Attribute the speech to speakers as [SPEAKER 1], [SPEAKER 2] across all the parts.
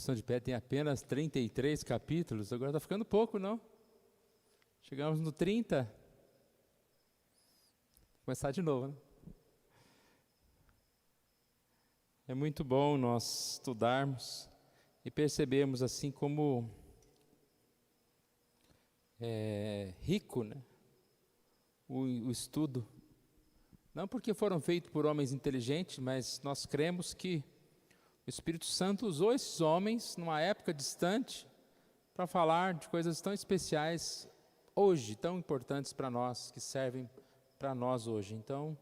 [SPEAKER 1] Confissão de Fé tem apenas 33 capítulos, agora está ficando pouco, não? Chegamos no 30. Vou começar de novo, né? É muito bom nós estudarmos e percebermos assim como é rico, né, o estudo. Não porque foram feitos por homens inteligentes, mas nós cremos que o Espírito Santo usou esses homens numa época distante para falar de coisas tão especiais hoje, tão importantes para nós, que servem para nós hoje. Então,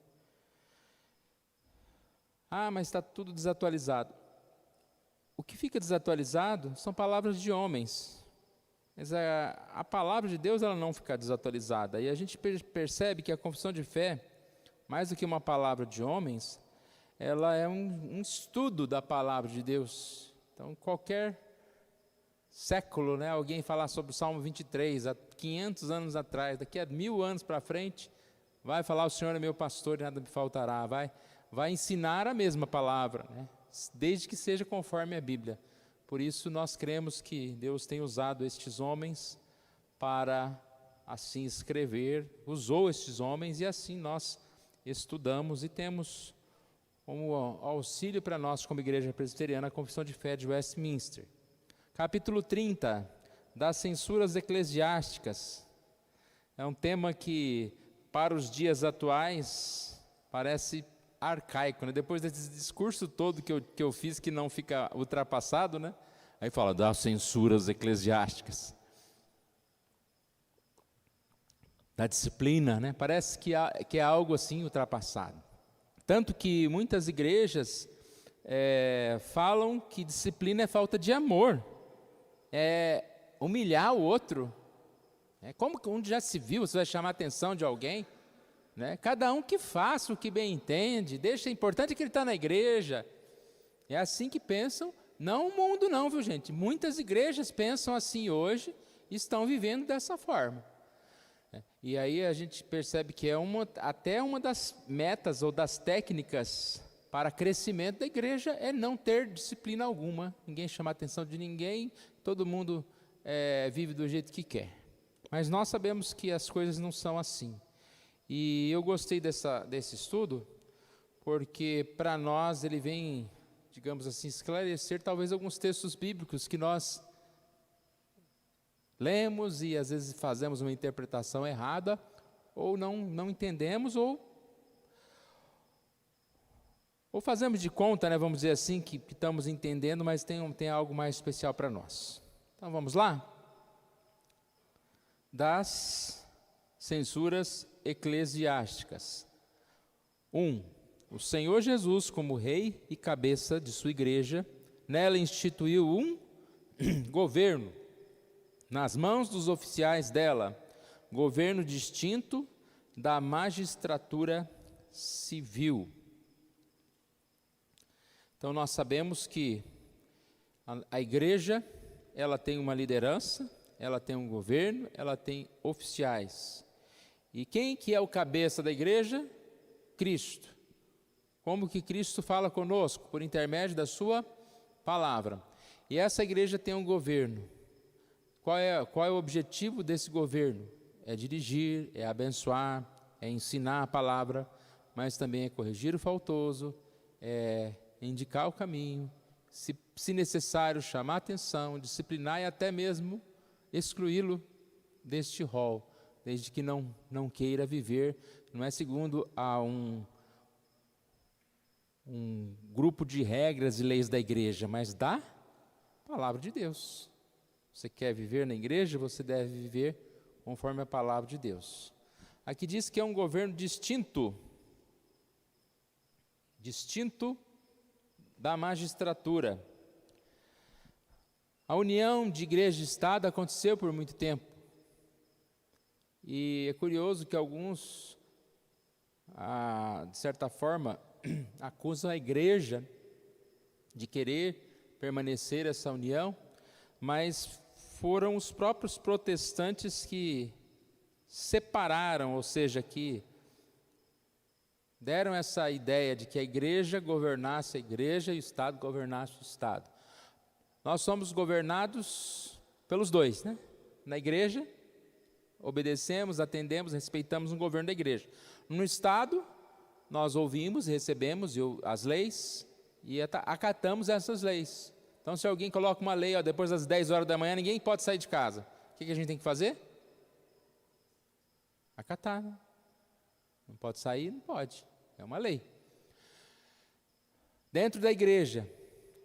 [SPEAKER 1] mas está tudo desatualizado. O que fica desatualizado são palavras de homens. Mas a palavra de Deus ela não fica desatualizada. E a gente percebe que a confissão de fé, mais do que uma palavra de homens, ela é um estudo da palavra de Deus. Então, qualquer século, né, alguém falar sobre o Salmo 23, há 500 anos atrás, daqui a 1000 anos para frente, vai falar: o Senhor é meu pastor e nada me faltará. Vai ensinar a mesma palavra, né, desde que seja conforme a Bíblia. Por isso, nós cremos que Deus tem usado estes homens para assim escrever, usou estes homens e assim nós estudamos e temos como auxílio para nós, como Igreja Presbiteriana, a Confissão de Fé de Westminster. Capítulo 30, das censuras eclesiásticas. É um tema que, para os dias atuais, parece arcaico, né? Depois desse discurso todo que eu fiz, que não fica ultrapassado, né? Aí fala das censuras eclesiásticas, da disciplina, né? Parece que é algo assim ultrapassado. Tanto que muitas igrejas falam que disciplina é falta de amor, é humilhar o outro. Como que onde já se viu, você vai chamar a atenção de alguém? Né? Cada um que faça o que bem entende, deixa, é importante que ele está na igreja. É assim que pensam, não o mundo não, viu gente? Muitas igrejas pensam assim hoje e estão vivendo dessa forma. E aí a gente percebe que até uma das metas ou das técnicas para crescimento da igreja é não ter disciplina alguma, ninguém chama a atenção de ninguém, todo mundo vive do jeito que quer. Mas nós sabemos que as coisas não são assim. E eu gostei desse estudo, porque para nós ele vem, digamos assim, esclarecer talvez alguns textos bíblicos que nós lemos e às vezes fazemos uma interpretação errada, ou não entendemos, ou fazemos de conta, né, vamos dizer assim, que estamos entendendo, mas tem algo mais especial para nós. Então vamos lá? Das censuras eclesiásticas. 1. O Senhor Jesus, como rei e cabeça de sua igreja, nela instituiu um governo, nas mãos dos oficiais dela, governo distinto da magistratura civil. Então nós sabemos que a igreja, ela tem uma liderança, ela tem um governo, ela tem oficiais. E quem que é o cabeça da igreja? Cristo. Como que Cristo fala conosco? Por intermédio da sua palavra. E essa igreja tem um governo. Qual é o objetivo desse governo? É dirigir, é abençoar, é ensinar a palavra, mas também é corrigir o faltoso, é indicar o caminho, se necessário chamar a atenção, disciplinar e até mesmo excluí-lo deste rol, desde que não queira viver, não é segundo a um grupo de regras e leis da igreja, mas da palavra de Deus. Você quer viver na igreja, você deve viver conforme a palavra de Deus. Aqui diz que é um governo distinto da magistratura. A união de igreja e Estado aconteceu por muito tempo. E é curioso que alguns, de certa forma, acusam a igreja de querer permanecer essa união, mas foram os próprios protestantes que separaram, ou seja, que deram essa ideia de que a igreja governasse a igreja e o Estado governasse o Estado. Nós somos governados pelos dois, né? Na igreja, obedecemos, atendemos, respeitamos o governo da igreja. No Estado, nós ouvimos, recebemos as leis e acatamos essas leis. Então, se alguém coloca uma lei, depois das 10 horas da manhã, ninguém pode sair de casa. O que a gente tem que fazer? Acatar, né? Não pode sair? Não pode. É uma lei. Dentro da igreja,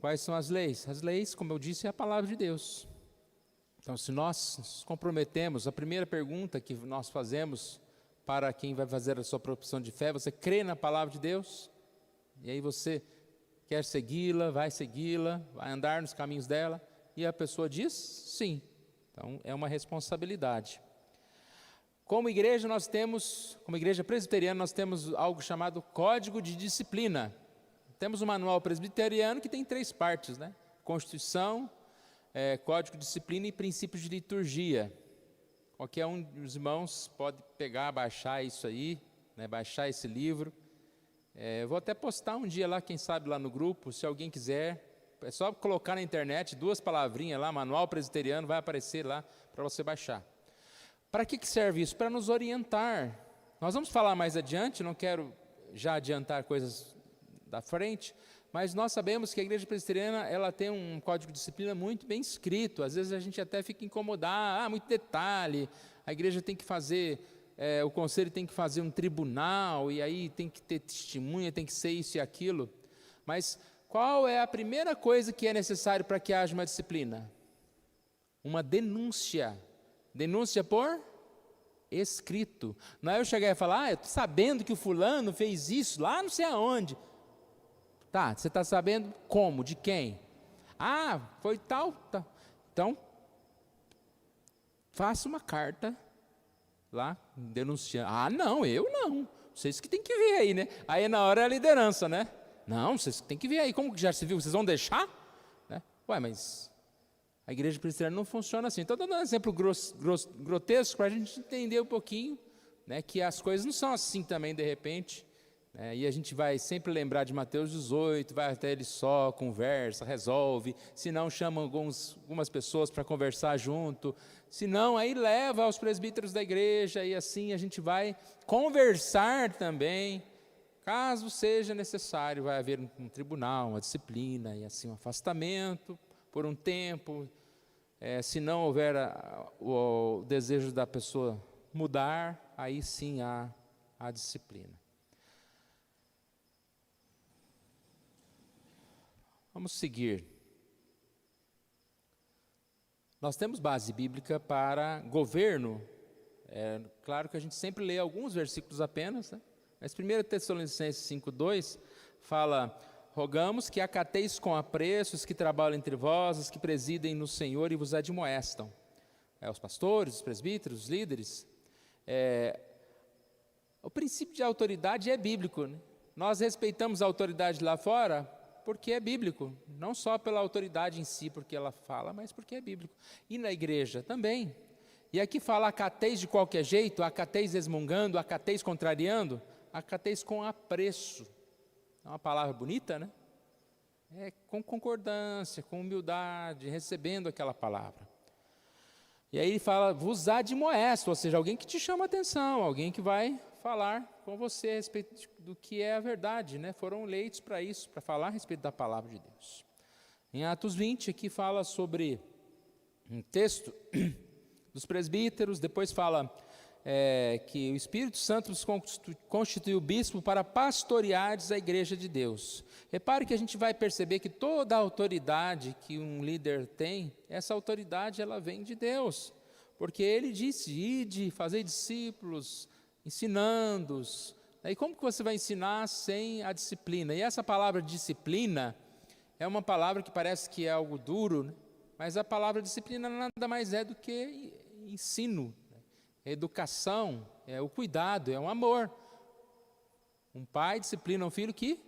[SPEAKER 1] quais são as leis? As leis, como eu disse, é a palavra de Deus. Então, se nós nos comprometemos, a primeira pergunta que nós fazemos para quem vai fazer a sua profissão de fé, você crê na palavra de Deus? E aí você quer segui-la, vai andar nos caminhos dela, e a pessoa diz sim. Então, é uma responsabilidade. Como igreja como igreja presbiteriana, nós temos algo chamado Código de Disciplina. Temos um manual presbiteriano que tem 3 partes, né? Constituição, Código de Disciplina e Princípios de Liturgia. Qualquer um dos irmãos pode pegar, baixar isso aí, né? Baixar esse livro. Vou até postar um dia lá, quem sabe lá no grupo, se alguém quiser. É só colocar na internet 2 palavrinhas lá, manual presbiteriano, vai aparecer lá para você baixar. Para que serve isso? Para nos orientar. Nós vamos falar mais adiante, não quero já adiantar coisas da frente, mas nós sabemos que a igreja presbiteriana, ela tem um código de disciplina muito bem escrito. Às vezes a gente até fica incomodado, muito detalhe, a igreja tem que fazer, o conselho tem que fazer um tribunal, e aí tem que ter testemunha, tem que ser isso e aquilo. Mas qual é a primeira coisa que é necessário para que haja uma disciplina? Uma denúncia. Denúncia por escrito. Não é eu chegar e falar, eu estou sabendo que o fulano fez isso lá não sei aonde. Tá, você está sabendo como, de quem? Foi tal. Então, faça uma carta lá, denunciando. Não, eu não. Vocês que tem que ver aí, né? Aí na hora é a liderança, né? Não, vocês que tem que ver aí. Como que já se viu? Vocês vão deixar? Né? Mas a igreja presbiteriana não funciona assim. Então, estou dando um exemplo grotesco para a gente entender um pouquinho, né, que as coisas não são assim também, de repente. E a gente vai sempre lembrar de Mateus 18, vai até ele só, conversa, resolve. Se não, chama algumas pessoas para conversar junto. Se não, aí leva aos presbíteros da igreja, e assim a gente vai conversar também. Caso seja necessário, vai haver um tribunal, uma disciplina, e assim um afastamento por um tempo. Se não houver o desejo da pessoa mudar, aí sim há a disciplina. Vamos seguir. Nós temos base bíblica para governo. Claro que a gente sempre lê alguns versículos apenas, né? Mas 1 Tessalonicenses 5,2 fala: rogamos que acateis com apreço os que trabalham entre vós, os que presidem no Senhor e vos admoestam. Os pastores, os presbíteros, os líderes. O princípio de autoridade é bíblico, né? Nós respeitamos a autoridade lá fora porque é bíblico, não só pela autoridade em si, porque ela fala, mas porque é bíblico. E na igreja também. E aqui fala acateis de qualquer jeito, acateis resmungando, acateis contrariando, acateis com apreço. É uma palavra bonita, né? Com concordância, com humildade, recebendo aquela palavra. E aí ele fala, vos admoesto, ou seja, alguém que te chama a atenção, alguém que vai falar com você a respeito do que é a verdade, né? Foram eleitos para isso, para falar a respeito da palavra de Deus. Em Atos 20, aqui fala sobre um texto dos presbíteros, depois fala que o Espírito Santo nos constituiu bispo para pastoreares a igreja de Deus. Repare que a gente vai perceber que toda a autoridade que um líder tem, essa autoridade ela vem de Deus, porque ele disse, ide, fazei discípulos, ensinando-os. E como que você vai ensinar sem a disciplina? E essa palavra disciplina é uma palavra que parece que é algo duro, né? Mas a palavra disciplina nada mais é do que ensino, educação, o cuidado, é um amor. Um pai disciplina um filho que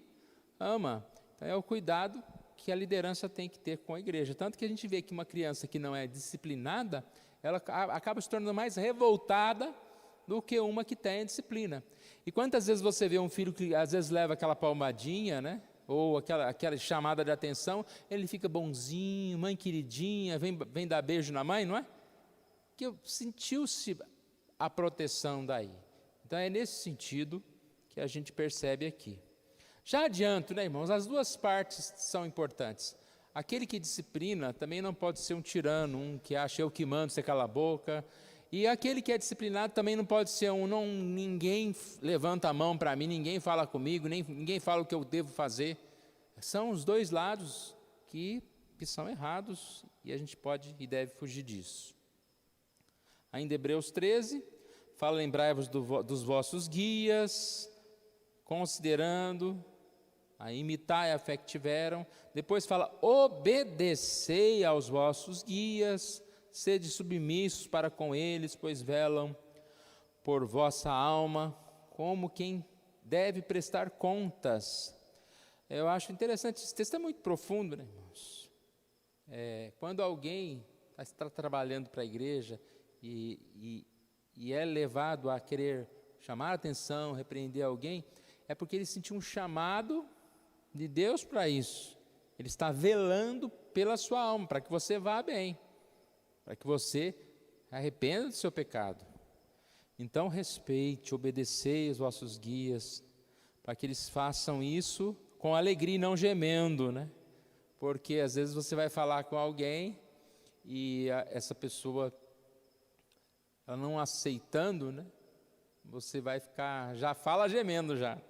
[SPEAKER 1] ama. Então é o cuidado que a liderança tem que ter com a igreja. Tanto que a gente vê que uma criança que não é disciplinada, ela acaba se tornando mais revoltada do que uma que tem disciplina. E quantas vezes você vê um filho que às vezes leva aquela palmadinha, né? ou aquela chamada de atenção, ele fica bonzinho, mãe queridinha, vem dar beijo na mãe, não é? Que sentiu-se a proteção daí. Então é nesse sentido que a gente percebe aqui. Já adianto, né, irmãos, as duas partes são importantes. Aquele que disciplina também não pode ser um tirano, um que acha eu que mando, você cala a boca. E aquele que é disciplinado também não pode ser ninguém levanta a mão para mim, ninguém fala comigo, ninguém fala o que eu devo fazer. São os dois lados que são errados e a gente pode e deve fugir disso. Ainda Hebreus 13, fala: lembrai-vos dos vossos guias, considerando, imitai a fé que tiveram. Depois fala: obedecei aos vossos guias, sede submissos para com eles, pois velam por vossa alma, como quem deve prestar contas. Eu acho interessante, esse texto é muito profundo, né, irmãos? Quando alguém está trabalhando para a igreja e é levado a querer chamar a atenção, repreender alguém, é porque ele sentiu um chamado de Deus para isso. Ele está velando pela sua alma, para que você vá bem, para que você arrependa do seu pecado. Então respeite, obedecei os vossos guias, para que eles façam isso com alegria e não gemendo, né? Porque às vezes você vai falar com alguém e essa pessoa, ela não aceitando, né? Você vai ficar, já fala gemendo já.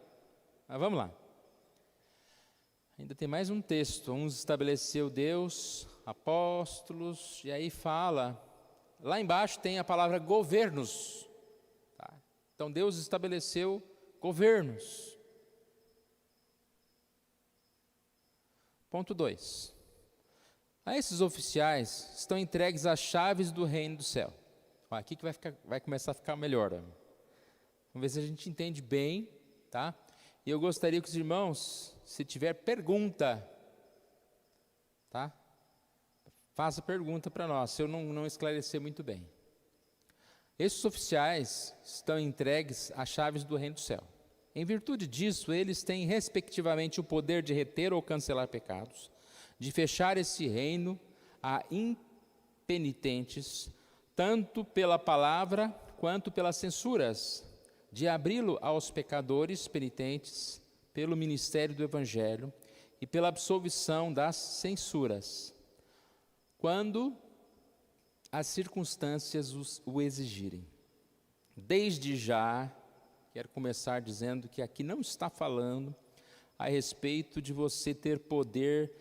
[SPEAKER 1] Mas vamos lá. Ainda tem mais um texto. Uns estabeleceu Deus, apóstolos, e aí fala, lá embaixo tem a palavra governos. Tá? Então Deus estabeleceu governos. Ponto 2. A esses oficiais estão entregues as chaves do reino do céu. Aqui que vai começar a ficar melhor. Vamos ver se a gente entende bem, tá? E eu gostaria que os irmãos, se tiver pergunta, tá? Faça pergunta para nós, se eu não esclarecer muito bem. Esses oficiais estão entregues as chaves do reino do céu. Em virtude disso, eles têm respectivamente o poder de reter ou cancelar pecados, de fechar esse reino a impenitentes, tanto pela palavra quanto pelas censuras, de abri-lo aos pecadores penitentes pelo ministério do Evangelho e pela absolvição das censuras, quando as circunstâncias o exigirem. Desde já, quero começar dizendo que aqui não está falando a respeito de você ter poder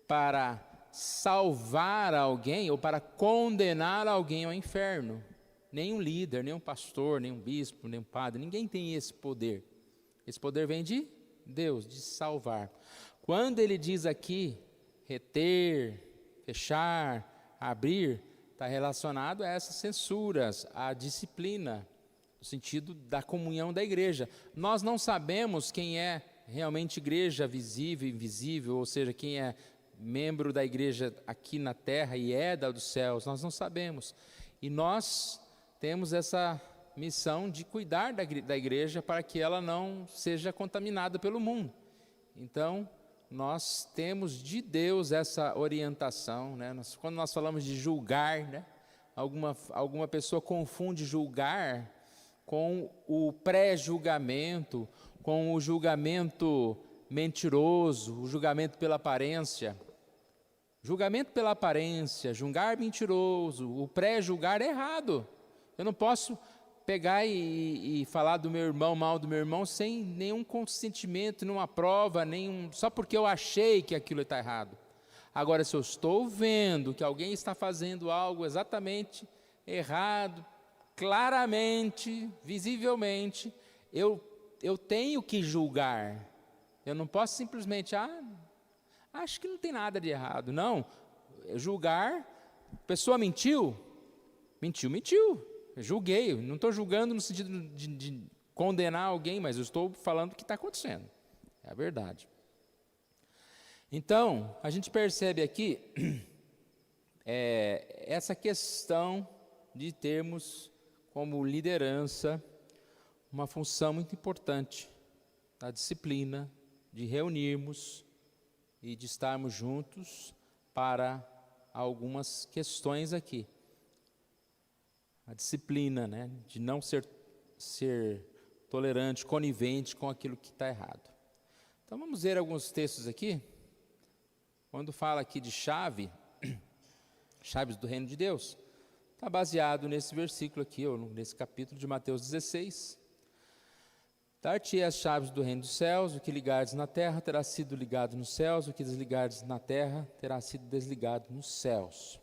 [SPEAKER 1] para salvar alguém ou para condenar alguém ao inferno. Nenhum líder, nenhum pastor, nenhum bispo, nenhum padre, ninguém tem esse poder. Esse poder vem de Deus, de salvar. Quando ele diz aqui, reter, fechar, abrir, está relacionado a essas censuras, à disciplina, no sentido da comunhão da igreja. Nós não sabemos quem é realmente igreja visível e invisível, ou seja, quem é membro da igreja aqui na terra e é da dos céus, nós não sabemos. E nós temos essa missão de cuidar da igreja para que ela não seja contaminada pelo mundo. Então, nós temos de Deus essa orientação, né? Quando nós falamos de julgar, né? Alguma pessoa confunde julgar com o pré-julgamento, com o julgamento mentiroso, o julgamento pela aparência. Julgamento pela aparência, julgar mentiroso, o pré-julgar é errado. Eu não posso pegar e falar do meu irmão, mal do meu irmão, sem nenhum consentimento, nenhuma prova, só porque eu achei que aquilo está errado. Agora, se eu estou vendo que alguém está fazendo algo exatamente errado, claramente, visivelmente, eu tenho que julgar. Eu não posso simplesmente, acho que não tem nada de errado. Não, julgar, a pessoa mentiu. Eu julguei, não estou julgando no sentido de condenar alguém, mas eu estou falando o que está acontecendo. É a verdade. Então, a gente percebe aqui essa questão de termos como liderança uma função muito importante da disciplina, de reunirmos, e de estarmos juntos para algumas questões aqui. A disciplina, né, de não ser tolerante, conivente com aquilo que está errado. Então vamos ver alguns textos aqui. Quando fala aqui de chave, chaves do reino de Deus, está baseado nesse versículo aqui, ou nesse capítulo de Mateus 16. Dar-te as chaves do reino dos céus, o que ligares na terra terá sido ligado nos céus, o que desligares na terra terá sido desligado nos céus.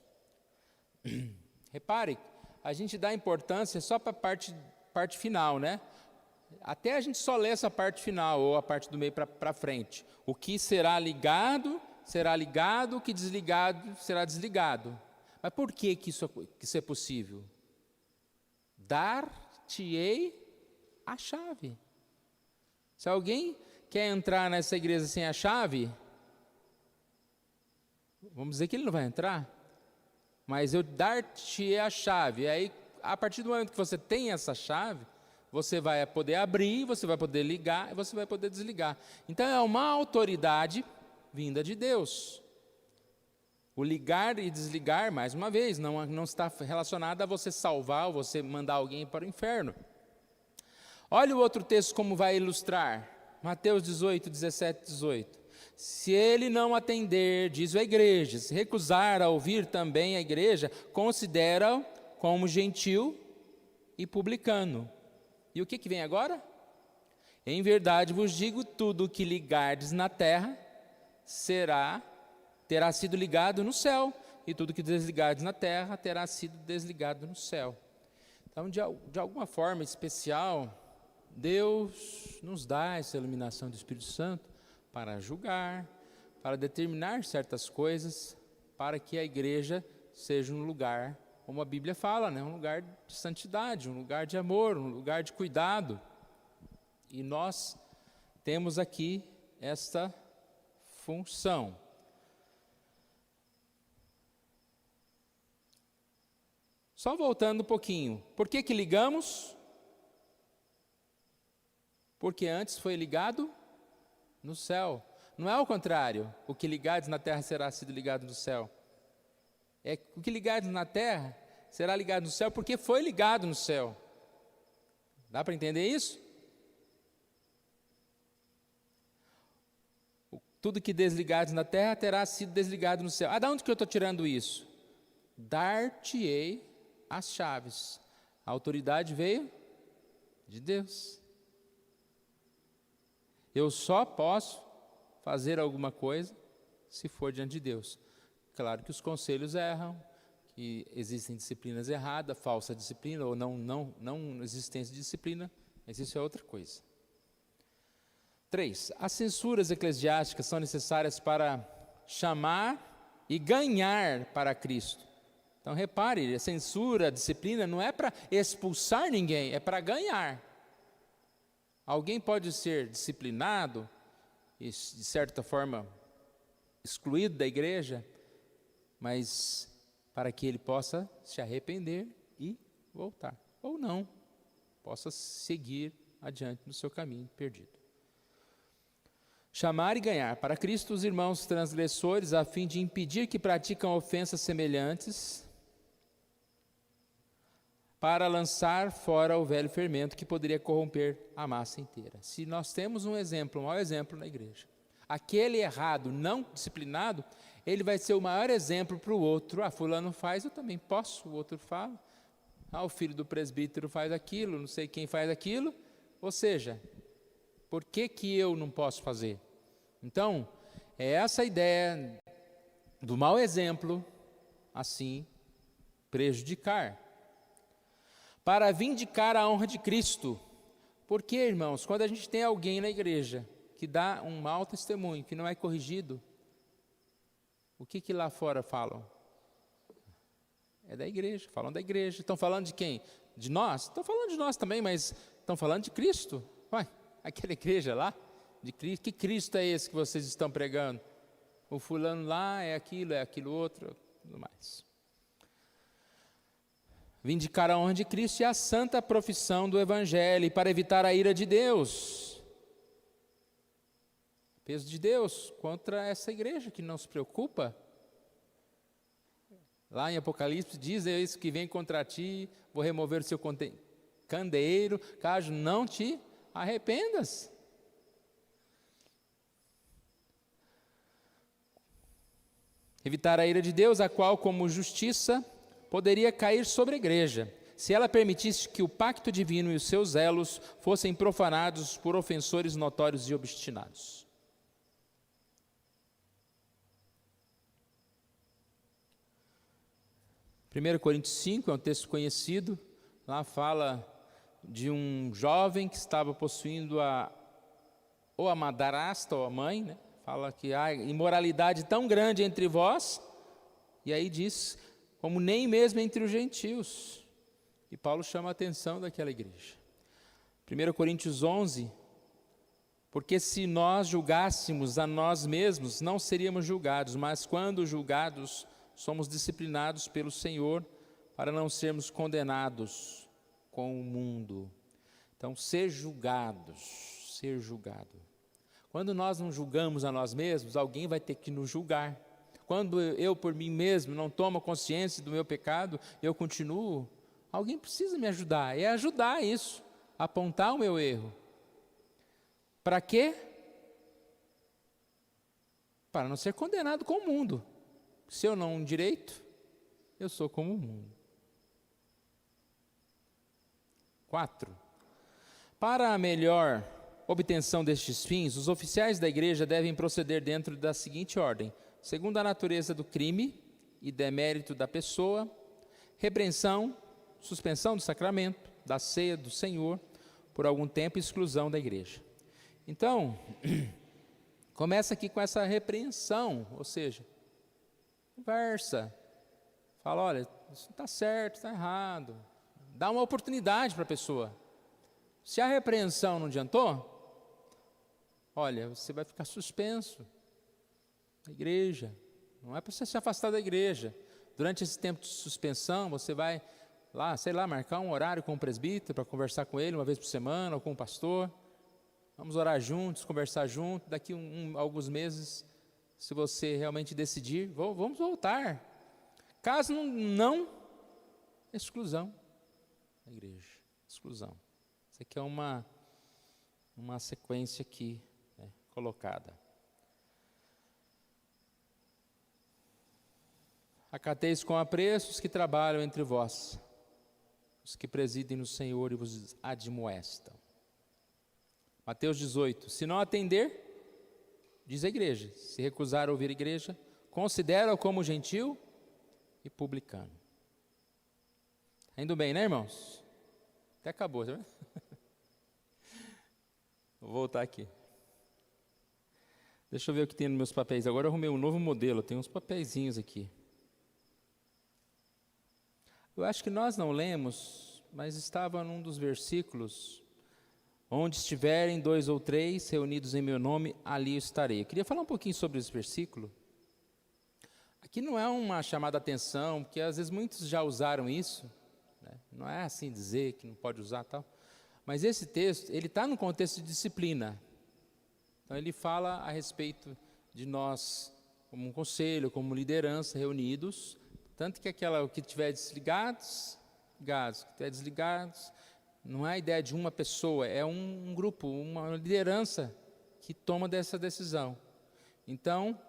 [SPEAKER 1] Repare, a gente dá importância só para a parte final, né? Até a gente só lê essa parte final, ou a parte do meio para frente. O que será ligado, o que desligado, será desligado. Mas por que isso é possível? Dar-te-ei a chave. Se alguém quer entrar nessa igreja sem a chave, vamos dizer que ele não vai entrar, mas eu dar-te a chave. Aí, a partir do momento que você tem essa chave, você vai poder abrir, você vai poder ligar, e você vai poder desligar. Então é uma autoridade vinda de Deus. O ligar e desligar, mais uma vez, não está relacionado a você salvar ou você mandar alguém para o inferno. Olha o outro texto como vai ilustrar. Mateus 18, 17, 18. Se ele não atender, diz a igreja, se recusar a ouvir também a igreja, considera-o como gentil e publicano. E o que vem agora? Em verdade vos digo, tudo o que ligardes na terra terá sido ligado no céu, e tudo que desligardes na terra terá sido desligado no céu. Então, de alguma forma especial, Deus nos dá essa iluminação do Espírito Santo para julgar, para determinar certas coisas, para que a igreja seja um lugar, como a Bíblia fala, né? Um lugar de santidade, um lugar de amor, um lugar de cuidado. E nós temos aqui esta função. Só voltando um pouquinho, por que ligamos? Porque antes foi ligado no céu. Não é o contrário, o que ligares na terra será sido ligado no céu. É o que ligares na terra será ligado no céu porque foi ligado no céu. Dá para entender isso? Tudo que desligares na terra terá sido desligado no céu. De onde que eu estou tirando isso? Dar-te-ei as chaves. A autoridade veio de Deus. Eu só posso fazer alguma coisa se for diante de Deus. Claro que os conselhos erram, que existem disciplinas erradas, falsa disciplina, ou não existência de disciplina, mas isso é outra coisa. 3. As censuras eclesiásticas são necessárias para chamar e ganhar para Cristo. Então repare, a censura, a disciplina não é para expulsar ninguém, é para ganhar. Alguém pode ser disciplinado e, de certa forma, excluído da igreja, mas para que ele possa se arrepender e voltar. Ou não, possa seguir adiante no seu caminho perdido. Chamar e ganhar para Cristo os irmãos transgressores, a fim de impedir que praticam ofensas semelhantes, para lançar fora o velho fermento que poderia corromper a massa inteira. Se nós temos um exemplo, um mau exemplo na igreja, aquele errado, não disciplinado, ele vai ser o maior exemplo para o outro. Fulano faz, eu também posso, o outro fala. O filho do presbítero faz aquilo, não sei quem faz aquilo. Ou seja, por que eu não posso fazer? Então, é essa ideia do mau exemplo, assim, prejudicar. Para vindicar a honra de Cristo. Porque, irmãos, quando a gente tem alguém na igreja que dá um mau testemunho, que não é corrigido, o que lá fora falam? É da igreja, falam da igreja. Estão falando de quem? De nós? Estão falando de nós também, mas estão falando de Cristo. Aquela igreja lá, de Cristo. Que Cristo é esse que vocês estão pregando? O fulano lá é aquilo outro, tudo mais. Vindicar a honra de Cristo e a santa profissão do Evangelho, para evitar a ira de Deus. Peso de Deus contra essa igreja que não se preocupa. Lá em Apocalipse diz: é isso que vem contra ti, vou remover o seu candeeiro, caso não te arrependas. Evitar a ira de Deus, a qual, como justiça, poderia cair sobre a igreja, se ela permitisse que o pacto divino e os seus elos fossem profanados por ofensores notórios e obstinados. Primeiro Coríntios 5 é um texto conhecido. Lá fala de um jovem que estava possuindo ou a madrasta ou a mãe, né? Fala que há imoralidade tão grande entre vós, e aí diz, como nem mesmo entre os gentios. E Paulo chama a atenção daquela igreja. 1 Coríntios 11, porque se nós julgássemos a nós mesmos, não seríamos julgados, mas quando julgados, somos disciplinados pelo Senhor, para não sermos condenados com o mundo. Então, ser julgado. Quando nós não julgamos a nós mesmos, alguém vai ter que nos julgar. Quando eu por mim mesmo não tomo consciência do meu pecado, eu continuo, alguém precisa me ajudar. É ajudar isso, apontar o meu erro. Para quê? Para não ser condenado com o mundo. Se eu não direito, eu sou como o mundo. 4. Para a melhor obtenção destes fins, os oficiais da igreja devem proceder dentro da seguinte ordem: segundo a natureza do crime e demérito da pessoa, repreensão, suspensão do sacramento, da ceia do Senhor, por algum tempo, exclusão da igreja. Então, começa aqui com essa repreensão, ou seja, conversa, fala, olha, isso não está certo, está errado, dá uma oportunidade para a pessoa. Se a repreensão não adiantou, olha, você vai ficar suspenso da igreja, não é para você se afastar da igreja. Durante esse tempo de suspensão, você vai lá, sei lá, marcar um horário com o presbítero para conversar com ele uma vez por semana, ou com o pastor. Vamos orar juntos, conversar juntos. Daqui alguns meses, se você realmente decidir, vamos voltar. Caso não, exclusão da igreja, exclusão. Isso aqui é uma sequência aqui, né, colocada. Acateis com apreço os que trabalham entre vós, os que presidem no Senhor e vos admoestam. Mateus 18, se não atender, diz a igreja, se recusar a ouvir a igreja, considera-o como gentil e publicano. Indo bem, né, irmãos? Até acabou, tá vendo? Vou voltar aqui. Deixa eu ver o que tem nos meus papéis. Agora eu arrumei um novo modelo, tem uns papeizinhos aqui. Eu acho que nós não lemos, mas estava num dos versículos, onde estiverem 2 ou 3 reunidos em meu nome, ali eu estarei. Eu queria falar um pouquinho sobre esse versículo. Aqui não é uma chamada atenção, porque às vezes muitos já usaram isso, né? Não é assim dizer que não pode usar tal. Mas esse texto, ele está no contexto de disciplina. Então ele fala a respeito de nós, como um conselho, como liderança, reunidos, tanto que o que estiver desligados, que estiver desligados, não é a ideia de uma pessoa, é um grupo, uma liderança que toma dessa decisão. Então,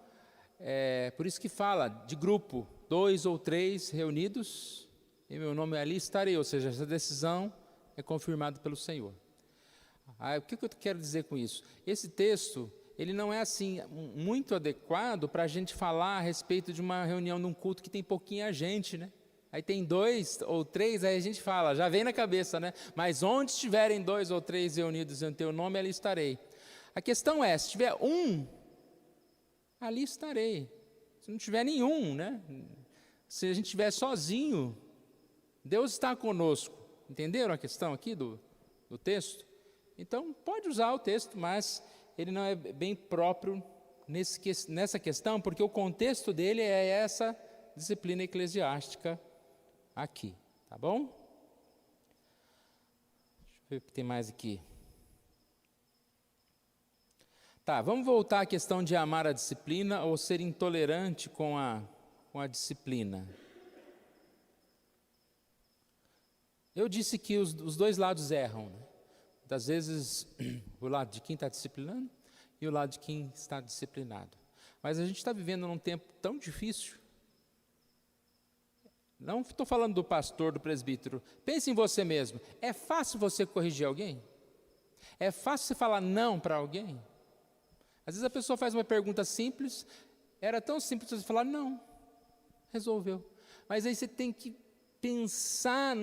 [SPEAKER 1] por isso que fala de grupo, 2 ou 3 reunidos, em meu nome ali estarei, ou seja, essa decisão é confirmada pelo Senhor. O que eu quero dizer com isso? Esse texto, ele não é assim muito adequado para a gente falar a respeito de uma reunião, de um culto que tem pouquinha gente, né? Aí tem 2 ou 3, aí a gente fala, já vem na cabeça, né? Mas onde estiverem 2 ou 3 reunidos em teu nome, ali estarei. A questão é, se tiver um, ali estarei. Se não tiver nenhum, né? Se a gente estiver sozinho, Deus está conosco. Entenderam a questão aqui do texto? Então, pode usar o texto, mas ele não é bem próprio nessa questão, porque o contexto dele é essa disciplina eclesiástica aqui, tá bom? Deixa eu ver o que tem mais aqui. Tá, vamos voltar à questão de amar a disciplina ou ser intolerante com a disciplina. Eu disse que os dois lados erram, né? Muitas vezes o lado de quem está disciplinando e o lado de quem está disciplinado. Mas a gente está vivendo num tempo tão difícil. Não estou falando do pastor, do presbítero. Pense em você mesmo. É fácil você corrigir alguém? É fácil você falar não para alguém? Às vezes a pessoa faz uma pergunta simples, era tão simples você falar não, resolveu. Mas aí você tem que pensar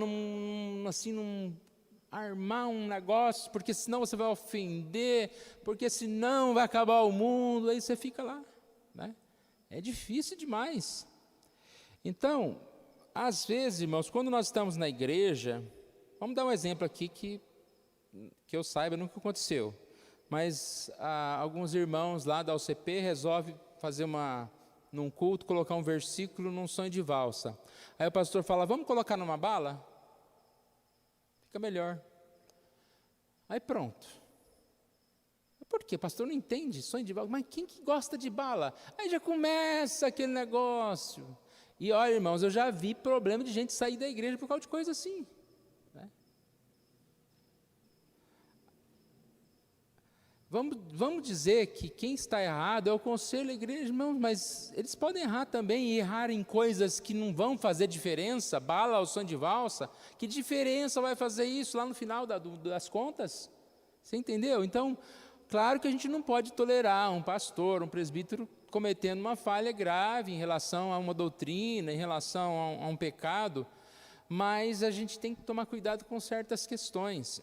[SPEAKER 1] armar um negócio, porque senão você vai ofender, porque senão vai acabar o mundo, aí você fica lá, né? É difícil demais. Então, às vezes, irmãos, quando nós estamos na igreja, vamos dar um exemplo aqui que eu saiba, nunca aconteceu. Mas alguns irmãos lá da UCP resolvem fazer num culto, colocar um versículo num sonho de valsa. Aí o pastor fala, vamos colocar numa bala? Fica melhor. Aí pronto. Por quê? O pastor não entende sonho de valsa. Mas quem que gosta de bala? Aí já começa aquele negócio. E olha, irmãos, eu já vi problema de gente sair da igreja por causa de coisa assim. Vamos dizer que quem está errado é o conselho da igreja, irmãos, mas eles podem errar também e errar em coisas que não vão fazer diferença, bala ou som de valsa. Que diferença vai fazer isso lá no final das contas? Você entendeu? Então, claro que a gente não pode tolerar um pastor, um presbítero cometendo uma falha grave em relação a uma doutrina, em relação a um pecado, mas a gente tem que tomar cuidado com certas questões.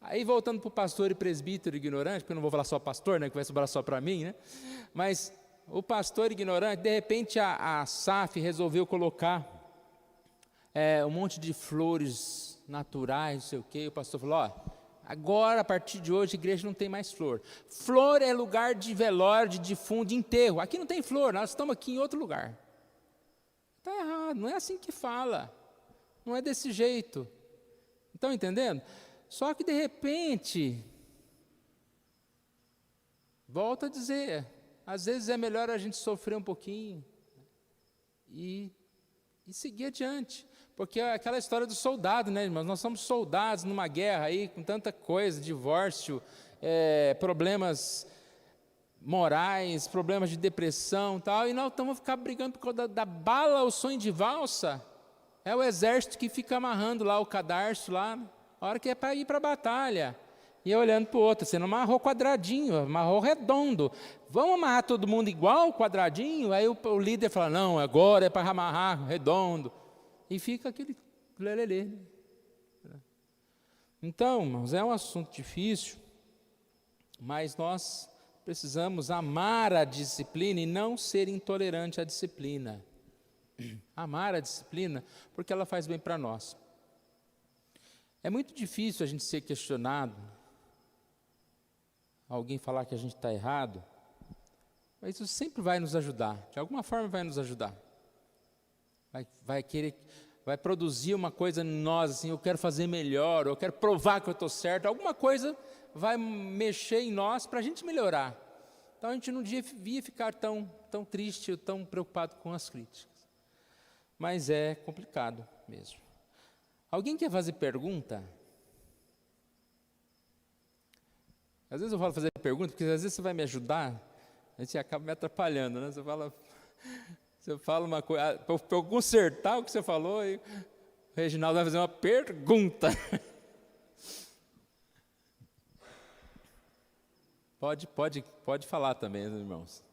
[SPEAKER 1] Aí voltando para o pastor e presbítero ignorante, porque eu não vou falar só pastor, né, que vai sobrar só para mim, né? Mas o pastor ignorante, de repente a SAF resolveu colocar um monte de flores naturais, não sei o quê, o pastor falou, ó, agora a partir de hoje a igreja não tem mais flor. Flor é lugar de velório, de defunto, de enterro. Aqui não tem flor, nós estamos aqui em outro lugar. Está errado, não é assim que fala, não é desse jeito. Estão entendendo? Só que de repente, volto a dizer, às vezes é melhor a gente sofrer um pouquinho e seguir adiante. Porque é aquela história do soldado, né, irmãos? Nós somos soldados numa guerra aí, com tanta coisa, divórcio, problemas morais, problemas de depressão e tal, e nós estamos a ficar brigando por causa da bala ou sonho de valsa. É o exército que fica amarrando lá o cadarço lá, a hora que é para ir para a batalha, e eu olhando para o outro, você não amarrou quadradinho, amarrou redondo, vamos amarrar todo mundo igual, quadradinho? Aí o líder fala, não, agora é para amarrar redondo, e fica aquele lelelê. Então, irmãos, é um assunto difícil, mas nós precisamos amar a disciplina e não ser intolerante à disciplina. Amar a disciplina, porque ela faz bem para nós. É muito difícil a gente ser questionado, alguém falar que a gente está errado, mas isso sempre vai nos ajudar, de alguma forma vai nos ajudar. Vai produzir uma coisa em nós, assim, eu quero fazer melhor, eu quero provar que eu estou certo, alguma coisa vai mexer em nós para a gente melhorar. Então a gente não devia ficar tão triste ou tão preocupado com as críticas. Mas é complicado mesmo. Alguém quer fazer pergunta? Às vezes eu falo fazer pergunta, porque às vezes você vai me ajudar, a gente acaba me atrapalhando, né? Você fala uma coisa, para eu consertar o que você falou, e o Reginaldo vai fazer uma pergunta. Pode falar também, irmãos.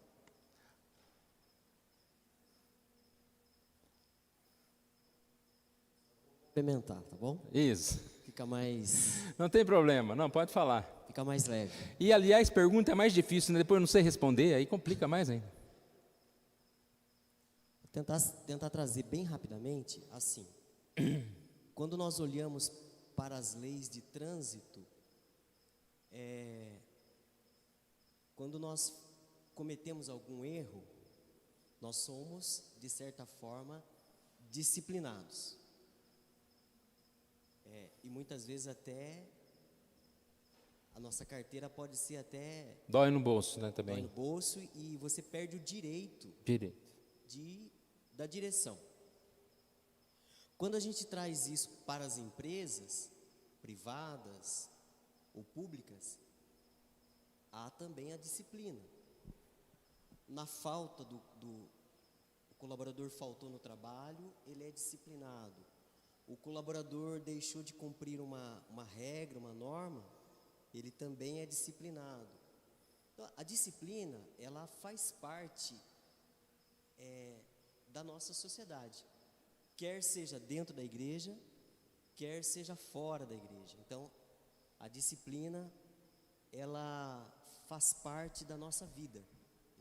[SPEAKER 2] Complementar, tá bom?
[SPEAKER 1] Isso.
[SPEAKER 2] Fica mais...
[SPEAKER 1] Não tem problema, não, pode falar.
[SPEAKER 2] Fica mais leve.
[SPEAKER 1] E, aliás, pergunta é mais difícil, né? Depois eu não sei responder, aí complica mais ainda.
[SPEAKER 2] Vou tentar trazer bem rapidamente, assim. Quando nós olhamos para as leis de trânsito, quando nós cometemos algum erro, nós somos, de certa forma, disciplinados. E muitas vezes até a nossa carteira pode ser até
[SPEAKER 1] Dói no bolso, né,
[SPEAKER 2] dói
[SPEAKER 1] também.
[SPEAKER 2] no bolso e você perde o direito
[SPEAKER 1] Direito.
[SPEAKER 2] da direção. Quando a gente traz isso para as empresas privadas ou públicas, há também a disciplina. Na falta o colaborador faltou no trabalho, ele é disciplinado. O colaborador deixou de cumprir uma regra, uma norma, ele também é disciplinado. Então, a disciplina, ela faz parte da nossa sociedade, quer seja dentro da igreja, quer seja fora da igreja. Então, a disciplina, ela faz parte da nossa vida.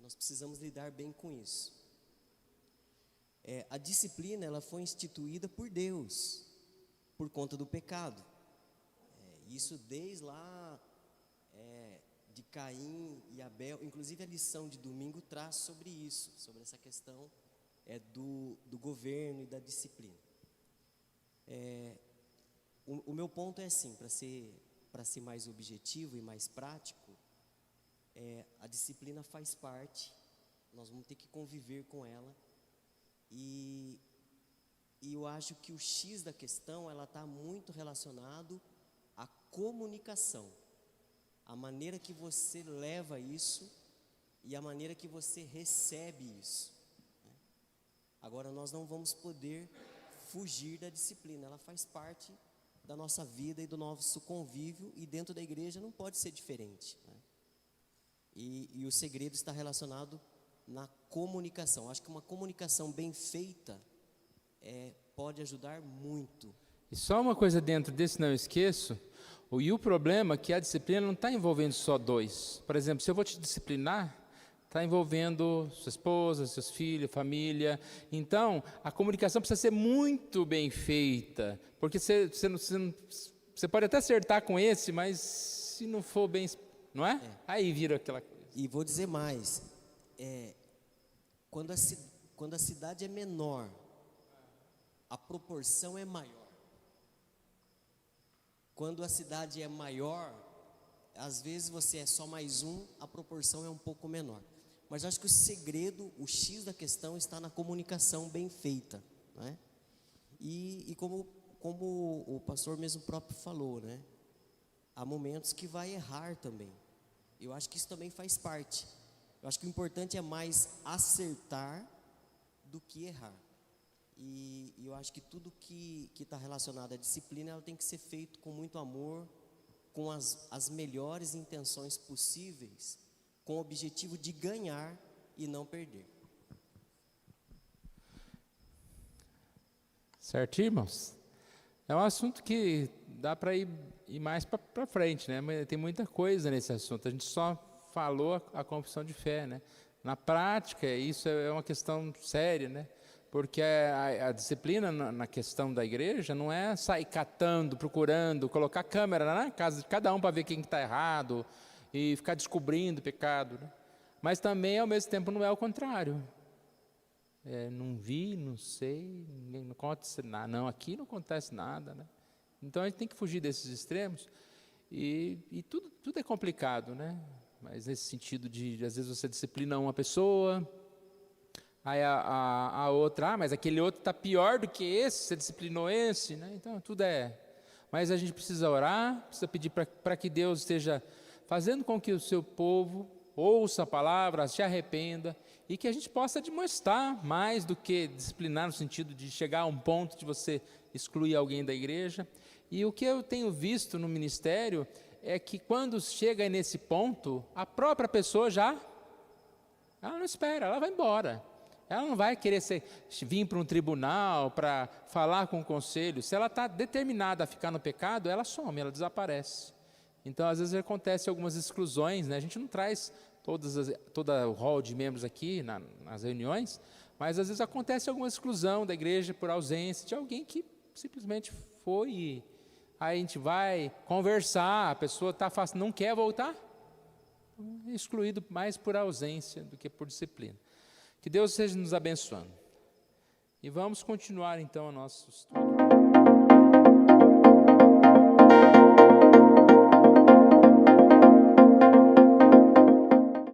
[SPEAKER 2] Nós precisamos lidar bem com isso. A disciplina, ela foi instituída por Deus, por conta do pecado. Isso desde lá de Caim e Abel. Inclusive a lição de domingo traz sobre isso, sobre essa questão do governo e da disciplina. O meu ponto é assim, para ser mais objetivo e mais prático, a disciplina faz parte, nós vamos ter que conviver com ela, e eu acho que o X da questão, ela está muito relacionado à comunicação, a maneira que você leva isso e a maneira que você recebe isso. Agora, nós não vamos poder fugir da disciplina, ela faz parte da nossa vida e do nosso convívio, e dentro da igreja não pode ser diferente, né? E o segredo está relacionado na comunicação. Acho que uma comunicação bem feita pode ajudar muito.
[SPEAKER 1] E só uma coisa dentro desse, não esqueço, e o problema é que a disciplina não está envolvendo só dois. Por exemplo, se eu vou te disciplinar, está envolvendo sua esposa, seus filhos, família. Então, a comunicação precisa ser muito bem feita, porque você pode até acertar com esse, mas se não for bem, não é? Aí vira aquela coisa.
[SPEAKER 2] E vou dizer mais, quando a cidade é menor, a proporção é maior. Quando a cidade é maior, às vezes você é só mais um, a proporção é um pouco menor. Mas acho que o segredo, o X da questão está na comunicação bem feita, né? E como o pastor mesmo próprio falou, né? Há momentos que vai errar também. Eu acho que isso também faz parte. Eu acho que o importante é mais acertar do que errar. E eu acho que tudo que está relacionado à disciplina, ela tem que ser feito com muito amor, com as melhores intenções possíveis, com o objetivo de ganhar e não perder.
[SPEAKER 1] Certo, irmãos? É um assunto que dá para ir mais para frente, né? Mas tem muita coisa nesse assunto. A gente só falou a confissão de fé, né? Na prática, isso é uma questão séria, né? Porque a disciplina na questão da igreja não é sair catando, procurando, colocar câmera na casa de cada um para ver quem está errado e ficar descobrindo pecado, né? Mas também, ao mesmo tempo, não é o contrário. Não vi, não sei, não acontece nada. Não, aqui não acontece nada, né? Então a gente tem que fugir desses extremos, e tudo é complicado, né? Mas nesse sentido de, às vezes você disciplina uma pessoa, aí a outra, mas aquele outro está pior do que esse, você disciplinou esse, né? Então tudo mas a gente precisa orar, precisa pedir para que Deus esteja fazendo com que o seu povo ouça a palavra, se arrependa, e que a gente possa admoestar mais do que disciplinar, no sentido de chegar a um ponto de você excluir alguém da igreja. E o que eu tenho visto no ministério é que quando chega nesse ponto, a própria pessoa ela não espera, ela vai embora. Ela não vai querer vir para um tribunal para falar com o conselho. Se ela está determinada a ficar no pecado, ela some, ela desaparece. Então, às vezes, acontece algumas exclusões, né? A gente não traz todo o rol de membros aqui nas reuniões, mas às vezes acontece alguma exclusão da igreja por ausência de alguém que simplesmente foi, e aí a gente vai conversar, a pessoa não quer voltar, é excluído mais por ausência do que por disciplina. Que Deus esteja nos abençoando. E vamos continuar então o nosso estudo.